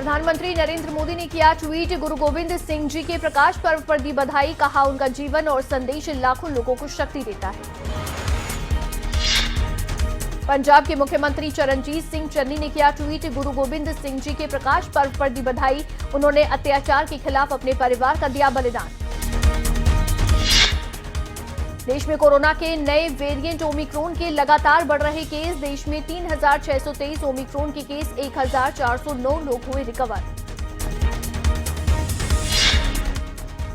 प्रधानमंत्री नरेंद्र मोदी ने किया ट्वीट, गुरु गोविंद सिंह जी के प्रकाश पर्व पर दी बधाई, कहा उनका जीवन और संदेश लाखों लोगों को शक्ति देता है। पंजाब के मुख्यमंत्री चरणजीत सिंह चन्नी ने किया ट्वीट, गुरु गोविंद सिंह जी के प्रकाश पर्व पर दी बधाई, उन्होंने अत्याचार के खिलाफ अपने परिवार का दिया बलिदान। देश में कोरोना के नए वेरिएंट ओमिक्रॉन के लगातार बढ़ रहे केस, देश में 3,623 ओमिक्रॉन के केस, 1,409 लोग हुए रिकवर।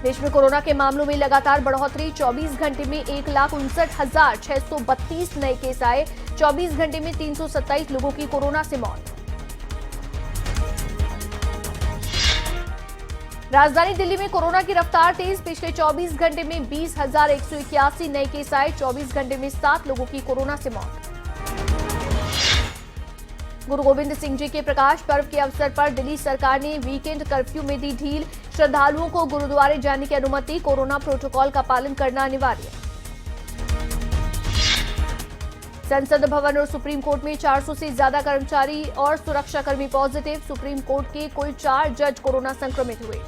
देश में कोरोना के मामलों में लगातार बढ़ोतरी, 24 घंटे में 1,59,632 नए केस आए, 24 घंटे में 327 लोगों की कोरोना से मौत। राजधानी दिल्ली में कोरोना की रफ्तार तेज, पिछले 24 घंटे में 20,181 नए केस आए, 24 घंटे में 7 लोगों की कोरोना से मौत। गुरु गोविंद सिंह जी के प्रकाश पर्व के अवसर पर दिल्ली सरकार ने वीकेंड कर्फ्यू में दी ढील, श्रद्धालुओं को गुरुद्वारे जाने की अनुमति, कोरोना प्रोटोकॉल का पालन करना अनिवार्य। संसद भवन और सुप्रीम कोर्ट में 400 से ज्यादा कर्मचारी और सुरक्षाकर्मी पॉजिटिव, सुप्रीम कोर्ट के कुल 4 जज कोरोना संक्रमित हुए।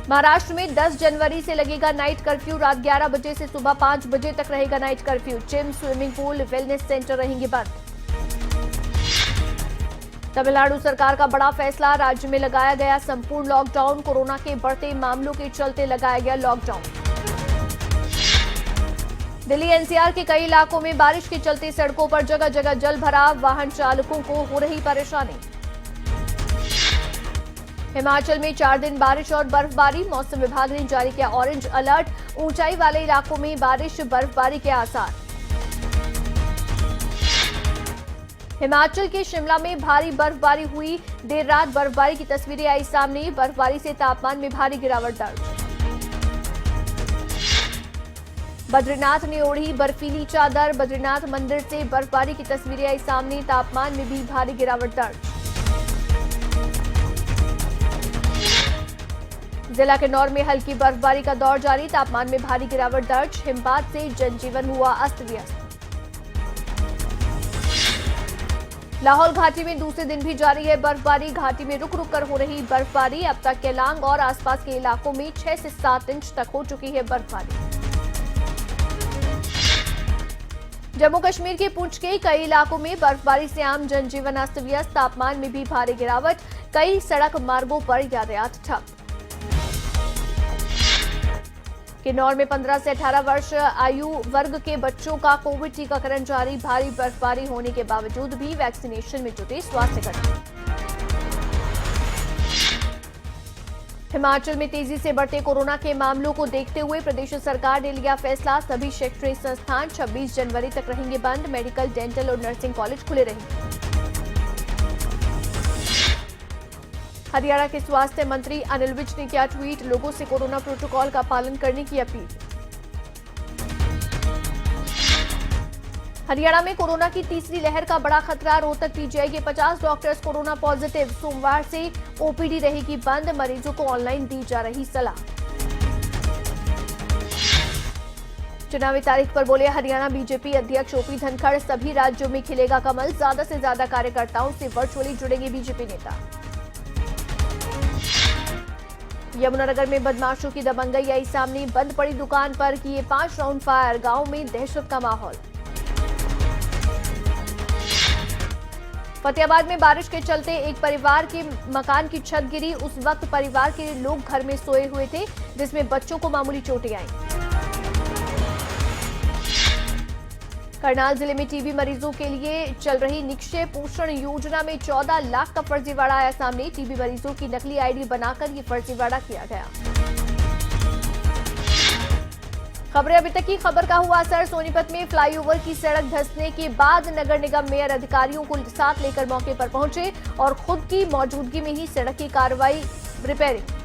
महाराष्ट्र में 10 जनवरी से लगेगा नाइट कर्फ्यू, रात 11 बजे से सुबह 5 बजे तक रहेगा night curfew, gym, swimming pool, wellness centre रहेंगे बंद। तमिलनाडु सरकार का बड़ा फैसला, राज्य में लगाया गया संपूर्ण लॉकडाउन, कोरोना के बढ़ते मामलों के चलते लगाया गया लॉकडाउन। दिल्ली एनसीआर के कई इलाकों में बारिश के चलते सड़कों पर जगह जगह जल भराव, वाहन चालकों को हो रही परेशानी। हिमाचल में 4 दिन बारिश और बर्फबारी, मौसम विभाग ने जारी किया ऑरेंज अलर्ट, ऊंचाई वाले इलाकों में बारिश बर्फबारी के आसार। हिमाचल के शिमला में भारी बर्फबारी हुई, देर रात बर्फबारी की तस्वीरें आई सामने, बर्फबारी से तापमान में भारी गिरावट दर्ज। बद्रीनाथ ने ओढ़ी बर्फीली चादर, बद्रीनाथ मंदिर से बर्फबारी की तस्वीरें आई सामने, तापमान में भी भारी गिरावट दर्ज। जिला किन्नौर में हल्की बर्फबारी का दौर जारी, तापमान में भारी गिरावट दर्ज, हिमपात से जनजीवन हुआ अस्त व्यस्त। लाहौल घाटी में दूसरे दिन भी जारी है बर्फबारी, घाटी में रुक रुक कर हो रही बर्फबारी, अब तक केलांग और आसपास के इलाकों में 6 से 7 इंच तक हो चुकी है बर्फबारी। जम्मू कश्मीर के पुंछ के कई इलाकों में बर्फबारी से आम जनजीवन अस्त व्यस्त, तापमान में भी भारी गिरावट, कई सड़क मार्गों पर यातायात ठप। किन्नौर में 15 से 18 वर्ष आयु वर्ग के बच्चों का कोविड टीकाकरण जारी, भारी बर्फबारी होने के बावजूद भी वैक्सीनेशन में जुटे स्वास्थ्यकर्मी। हिमाचल में तेजी से बढ़ते कोरोना के मामलों को देखते हुए प्रदेश सरकार ने लिया फैसला, सभी शैक्षणिक संस्थान 26 जनवरी तक रहेंगे बंद, मेडिकल, डेंटल और नर्सिंग कॉलेज खुले रहेंगे। हरियाणा के स्वास्थ्य मंत्री अनिल विज ने किया ट्वीट, लोगों से कोरोना प्रोटोकॉल का पालन करने की अपील। हरियाणा में कोरोना की तीसरी लहर का बड़ा खतरा, रोहतक पीजीआई के 50 डॉक्टर्स कोरोना पॉजिटिव, सोमवार से ओपीडी रहेगी बंद, मरीजों को ऑनलाइन दी जा रही सलाह। चुनावी तारीख पर बोले हरियाणा बीजेपी अध्यक्ष ओपी धनखड़, सभी राज्यों में खिलेगा कमल, ज्यादा से ज्यादा कार्यकर्ताओं से वर्चुअली जुड़ेंगे बीजेपी नेता। यमुनानगर में बदमाशों की दबंगई आई सामने, बंद पड़ी दुकान पर किए 5 राउंड फायर, गांव में दहशत का माहौल। फतेहाबाद में बारिश के चलते एक परिवार के मकान की छत गिरी, उस वक्त परिवार के लोग घर में सोए हुए थे, जिसमें बच्चों को मामूली चोटें आईं। करनाल जिले में टीबी मरीजों के लिए चल रही निक्षय पोषण योजना में 14 लाख का फर्जीवाड़ा आया सामने, टीबी मरीजों की नकली आईडी बनाकर ये फर्जीवाड़ा किया गया। खबरें अभी तक की खबर का हुआ असर, सोनीपत में फ्लाईओवर की सड़क धंसने के बाद नगर निगम मेयर अधिकारियों को साथ लेकर मौके पर पहुंचे और खुद की मौजूदगी में ही सड़क की कार्रवाई रिपेयरिंग।